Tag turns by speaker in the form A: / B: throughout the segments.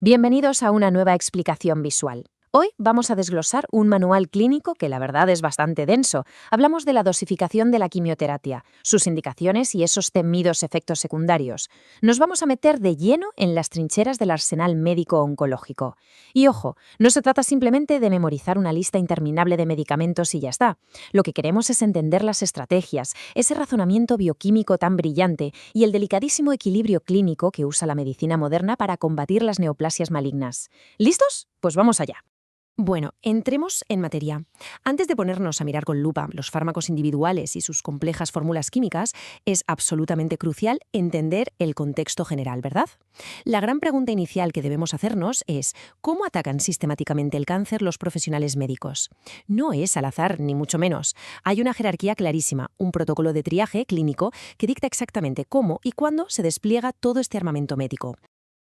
A: Bienvenidos a una nueva explicación visual. Hoy vamos a desglosar un manual clínico que la verdad es bastante denso. Hablamos de la dosificación de la quimioterapia, sus indicaciones y esos temidos efectos secundarios. Nos vamos a meter de lleno en las trincheras del arsenal médico-oncológico. Y ojo, no se trata simplemente de memorizar una lista interminable de medicamentos y ya está. Lo que queremos es entender las estrategias, ese razonamiento bioquímico tan brillante y el delicadísimo equilibrio clínico que usa la medicina moderna para combatir las neoplasias malignas. ¿Listos? Pues vamos allá.
B: Bueno, entremos en materia. Antes de ponernos a mirar con lupa los fármacos individuales y sus complejas fórmulas químicas, es absolutamente crucial entender el contexto general, ¿verdad? La gran pregunta inicial que debemos hacernos es ¿cómo atacan sistemáticamente el cáncer los profesionales médicos? No es al azar, ni mucho menos. Hay una jerarquía clarísima, un protocolo de triaje clínico que dicta exactamente cómo y cuándo se despliega todo este armamento médico.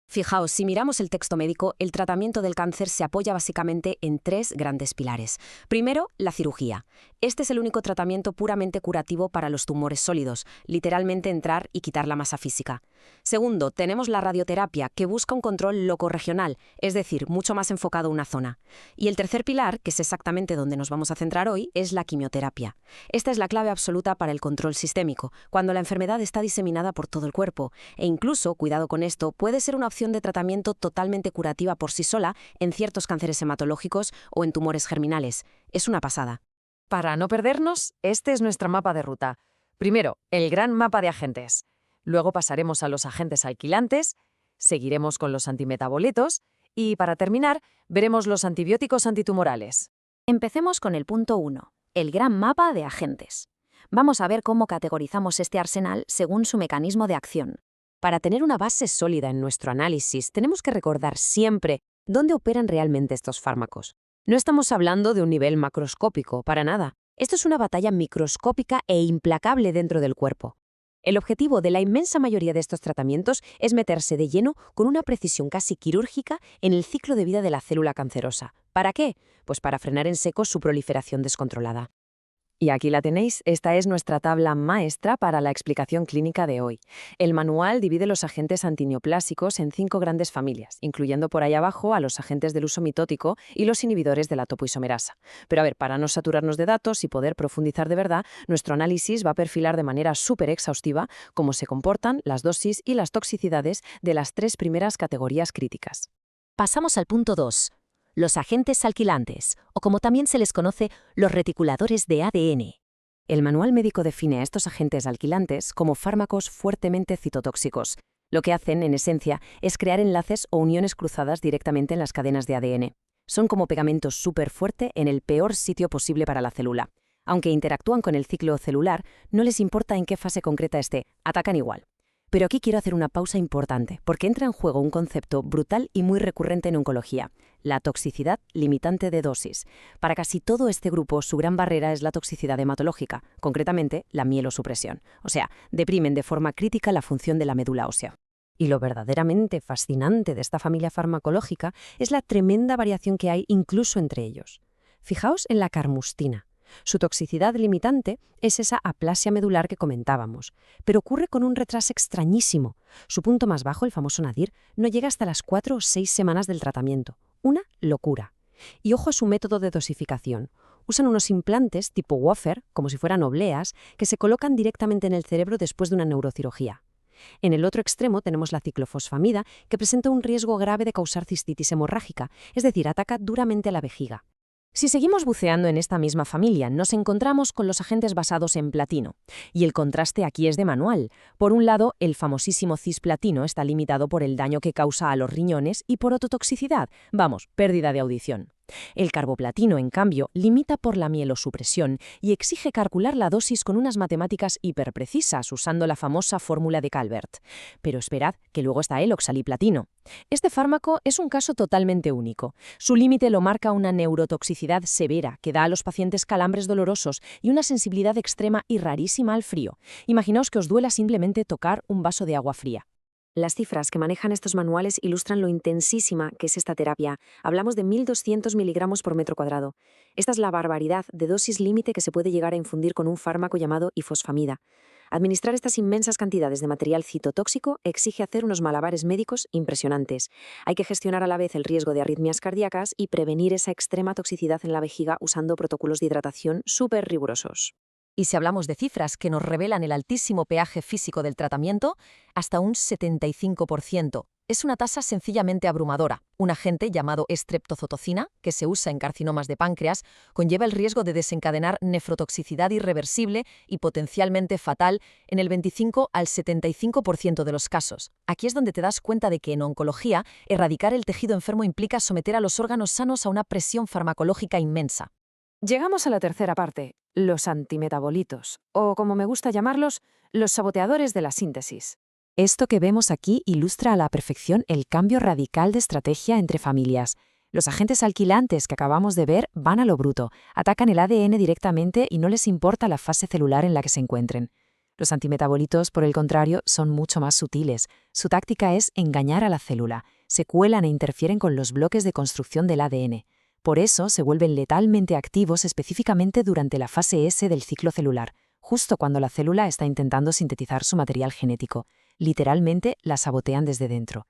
B: Fijaos, si miramos el texto médico, el tratamiento del cáncer se apoya básicamente en tres grandes pilares. Primero, la cirugía. Este es el único tratamiento puramente curativo para los tumores sólidos, literalmente entrar y quitar la masa física. Segundo, tenemos la radioterapia, que busca un control locorregional, es decir, mucho más enfocado a una zona. Y el tercer pilar, que es exactamente donde nos vamos a centrar hoy, es la quimioterapia. Esta es la clave absoluta para el control sistémico, cuando la enfermedad está diseminada por todo el cuerpo, e incluso, cuidado con esto, puede ser una opción de tratamiento totalmente curativa por sí sola en ciertos cánceres hematológicos o en tumores germinales. Es una pasada.
A: Para no perdernos, este es nuestro mapa de ruta. Primero, el gran mapa de agentes. Luego pasaremos a los agentes alquilantes, seguiremos con los antimetabolitos y, para terminar, veremos los antibióticos antitumorales. Empecemos con el punto 1, el gran mapa de agentes. Vamos a ver cómo categorizamos este arsenal según su mecanismo de acción. Para tener una base sólida en nuestro análisis, tenemos que recordar siempre dónde operan realmente estos fármacos. No estamos hablando de un nivel macroscópico, para nada. Esto es una batalla microscópica e implacable dentro del cuerpo. El objetivo de la inmensa mayoría de estos tratamientos es meterse de lleno con una precisión casi quirúrgica en el ciclo de vida de la célula cancerosa. ¿Para qué? Pues para frenar en seco su proliferación descontrolada. Y aquí la tenéis, esta es nuestra tabla maestra para la explicación clínica de hoy. El manual divide los agentes antineoplásicos en 5 grandes familias, incluyendo por ahí abajo a los agentes del uso mitótico y los inhibidores de la topoisomerasa. Pero a ver, para no saturarnos de datos y poder profundizar de verdad, nuestro análisis va a perfilar de manera súper exhaustiva cómo se comportan las dosis y las toxicidades de las 3 primeras categorías críticas. Pasamos al punto 2. Los agentes alquilantes, o como también se les conoce, los reticuladores de ADN. El manual médico define a estos agentes alquilantes como fármacos fuertemente citotóxicos. Lo que hacen, en esencia, es crear enlaces o uniones cruzadas directamente en las cadenas de ADN. Son como pegamento súper fuerte en el peor sitio posible para la célula. Aunque interactúan con el ciclo celular, no les importa en qué fase concreta esté, atacan igual. Pero aquí quiero hacer una pausa importante, porque entra en juego un concepto brutal y muy recurrente en oncología, la toxicidad limitante de dosis. Para casi todo este grupo, su gran barrera es la toxicidad hematológica, concretamente la mielosupresión. O sea, deprimen de forma crítica la función de la médula ósea. Y lo verdaderamente fascinante de esta familia farmacológica es la tremenda variación que hay incluso entre ellos. Fijaos en la carmustina. Su toxicidad limitante es esa aplasia medular que comentábamos, pero ocurre con un retraso extrañísimo. Su punto más bajo, el famoso nadir, no llega hasta las 4 o 6 semanas del tratamiento. Una locura. Y ojo a su método de dosificación. Usan unos implantes tipo wafer, como si fueran obleas, que se colocan directamente en el cerebro después de una neurocirugía. En el otro extremo tenemos la ciclofosfamida, que presenta un riesgo grave de causar cistitis hemorrágica, es decir, ataca duramente a la vejiga. Si seguimos buceando en esta misma familia, nos encontramos con los agentes basados en platino. Y el contraste aquí es de manual. Por un lado, el famosísimo cisplatino está limitado por el daño que causa a los riñones y por ototoxicidad, vamos, pérdida de audición. El carboplatino, en cambio, limita por la mielosupresión y exige calcular la dosis con unas matemáticas hiperprecisas usando la famosa fórmula de Calvert. Pero esperad, que luego está el oxaliplatino. Este fármaco es un caso totalmente único. Su límite lo marca una neurotoxicidad severa que da a los pacientes calambres dolorosos y una sensibilidad extrema y rarísima al frío. Imaginaos que os duela simplemente tocar un vaso de agua fría. Las cifras que manejan estos manuales ilustran lo intensísima que es esta terapia. Hablamos de 1.200 miligramos por metro cuadrado. Esta es la barbaridad de dosis límite que se puede llegar a infundir con un fármaco llamado ifosfamida. Administrar estas inmensas cantidades de material citotóxico exige hacer unos malabares médicos impresionantes. Hay que gestionar a la vez el riesgo de arritmias cardíacas y prevenir esa extrema toxicidad en la vejiga usando protocolos de hidratación súper rigurosos.
B: Y si hablamos de cifras que nos revelan el altísimo peaje físico del tratamiento, hasta un 75%. Es una tasa sencillamente abrumadora. Un agente llamado estreptozotocina, que se usa en carcinomas de páncreas, conlleva el riesgo de desencadenar nefrotoxicidad irreversible y potencialmente fatal en el 25 al 75% de los casos. Aquí es donde te das cuenta de que en oncología, erradicar el tejido enfermo implica someter a los órganos sanos a una presión farmacológica inmensa.
A: Llegamos a la tercera parte, los antimetabolitos, o como me gusta llamarlos, los saboteadores de la síntesis. Esto que vemos aquí ilustra a la perfección el cambio radical de estrategia entre familias. Los agentes alquilantes que acabamos de ver van a lo bruto, atacan el ADN directamente y no les importa la fase celular en la que se encuentren. Los antimetabolitos, por el contrario, son mucho más sutiles. Su táctica es engañar a la célula. Se cuelan e interfieren con los bloques de construcción del ADN. Por eso se vuelven letalmente activos específicamente durante la fase S del ciclo celular, justo cuando la célula está intentando sintetizar su material genético. Literalmente la sabotean desde dentro.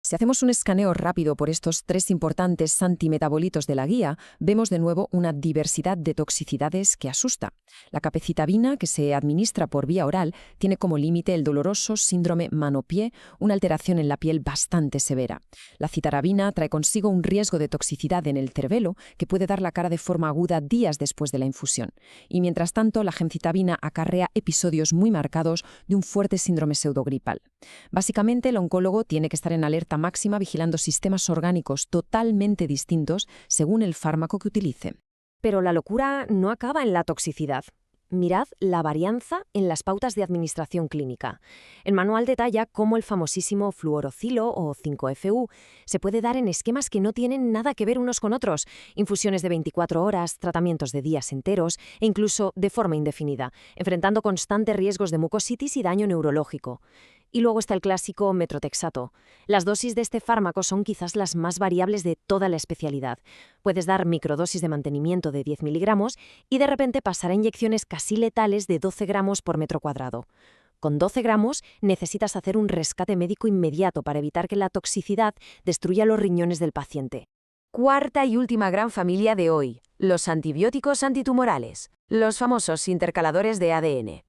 A: Si hacemos un escaneo rápido por estos 3 importantes antimetabolitos de la guía, vemos de nuevo una diversidad de toxicidades que asusta. La capecitabina, que se administra por vía oral, tiene como límite el doloroso síndrome mano-pie, una alteración en la piel bastante severa. La citarabina trae consigo un riesgo de toxicidad en el cerebelo que puede dar la cara de forma aguda días después de la infusión. Y mientras tanto, la gemcitabina acarrea episodios muy marcados de un fuerte síndrome pseudogripal. Básicamente, el oncólogo tiene que estar en alerta máxima vigilando sistemas orgánicos totalmente distintos según el fármaco que utilice.
B: Pero la locura no acaba en la toxicidad. Mirad la varianza en las pautas de administración clínica. El manual detalla cómo el famosísimo fluorocilo o 5-FU se puede dar en esquemas que no tienen nada que ver unos con otros, infusiones de 24 horas, tratamientos de días enteros e incluso de forma indefinida, enfrentando constantes riesgos de mucositis y daño neurológico. Y luego está el clásico metrotexato. Las dosis de este fármaco son quizás las más variables de toda la especialidad. Puedes dar microdosis de mantenimiento de 10 miligramos y de repente pasar a inyecciones casi letales de 12 gramos por metro cuadrado. Con 12 gramos necesitas hacer un rescate médico inmediato para evitar que la toxicidad destruya los riñones del paciente. Cuarta y última gran familia de hoy, los antibióticos antitumorales, los famosos intercaladores de ADN.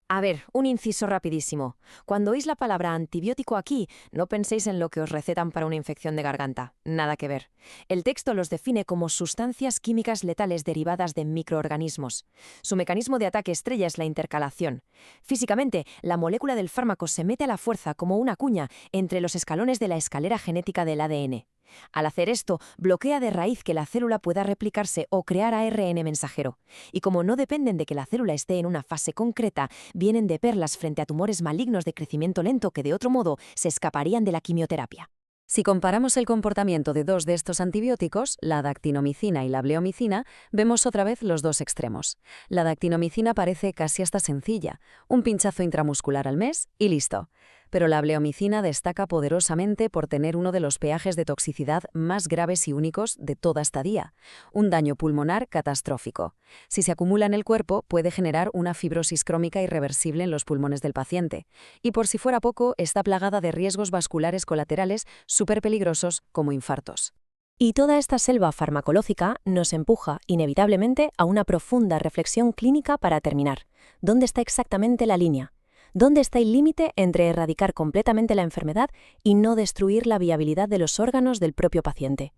B: A ver, un inciso rapidísimo. Cuando oís la palabra antibiótico aquí, no penséis en lo que os recetan para una infección de garganta. Nada que ver. El texto los define como sustancias químicas letales derivadas de microorganismos. Su mecanismo de ataque estrella es la intercalación. Físicamente, la molécula del fármaco se mete a la fuerza como una cuña entre los escalones de la escalera genética del ADN. Al hacer esto, bloquea de raíz que la célula pueda replicarse o crear ARN mensajero. Y como no dependen de que la célula esté en una fase concreta, vienen de perlas frente a tumores malignos de crecimiento lento que de otro modo se escaparían de la quimioterapia. Si comparamos el comportamiento de 2 de estos antibióticos, la dactinomicina y la bleomicina, vemos otra vez los 2 extremos. La dactinomicina parece casi hasta sencilla, un pinchazo intramuscular al mes y listo. Pero la bleomicina destaca poderosamente por tener uno de los peajes de toxicidad más graves y únicos de toda estadía, un daño pulmonar catastrófico. Si se acumula en el cuerpo, puede generar una fibrosis crónica irreversible en los pulmones del paciente. Y por si fuera poco, está plagada de riesgos vasculares colaterales súper peligrosos como infartos. Y toda esta selva farmacológica nos empuja, inevitablemente, a una profunda reflexión clínica para terminar. ¿Dónde está exactamente la línea? ¿Dónde está el límite entre erradicar completamente la enfermedad y no destruir la viabilidad de los órganos del propio paciente?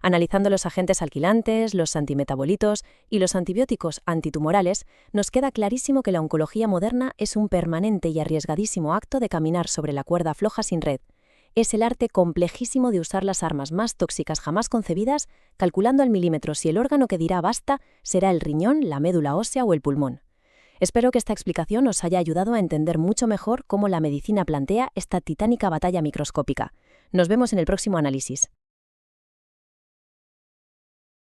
B: Analizando los agentes alquilantes, los antimetabolitos y los antibióticos antitumorales, nos queda clarísimo que la oncología moderna es un permanente y arriesgadísimo acto de caminar sobre la cuerda floja sin red. Es el arte complejísimo de usar las armas más tóxicas jamás concebidas, calculando al milímetro si el órgano que dirá basta será el riñón, la médula ósea o el pulmón. Espero que esta explicación os haya ayudado a entender mucho mejor cómo la medicina plantea esta titánica batalla microscópica. Nos vemos en el próximo análisis.